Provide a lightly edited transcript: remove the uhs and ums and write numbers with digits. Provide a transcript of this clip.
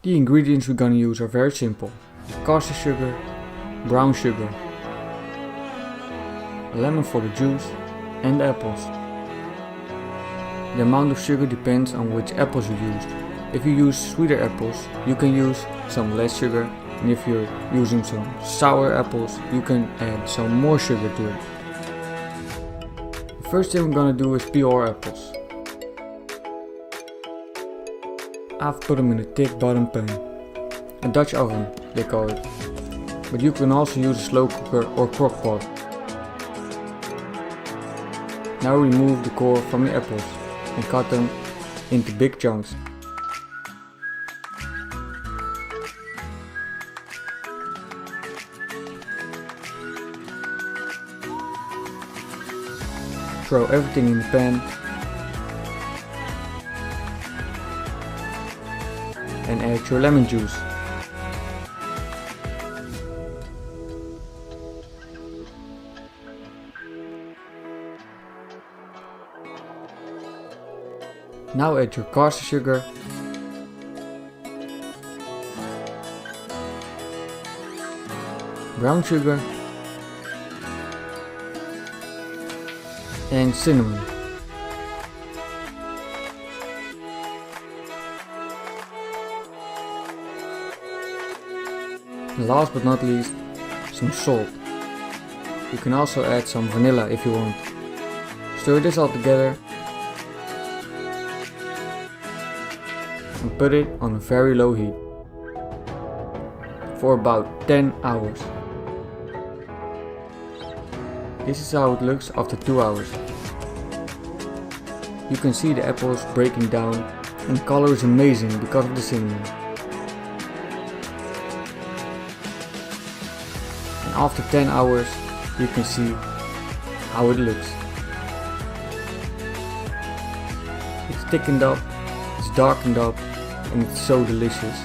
The ingredients we're gonna use are very simple. Caster sugar, brown sugar, a lemon for the juice, and apples. The amount of sugar depends on which apples you used. If you use sweeter apples, you can use some less sugar, and if you're using some sour apples, you can add some more sugar to it. The first thing we're gonna do is peel our apples. I've put them in a thick bottom pan, a Dutch oven they call it, but you can also use a slow cooker or crock pot. Now remove the core from the apples and cut them into big chunks. Throw everything in the pan and add your lemon juice. Now add your caster sugar, brown sugar, and cinnamon. And last but not least, some salt. You can also add some vanilla if you want. Stir this all together and put it on a very low heat for about 10 hours. This is how it looks after 2 hours. You can see the apples breaking down and the color is amazing because of the cinnamon. And after 10 hours you can see how it looks. It's thickened up, it's darkened up, and it's so delicious.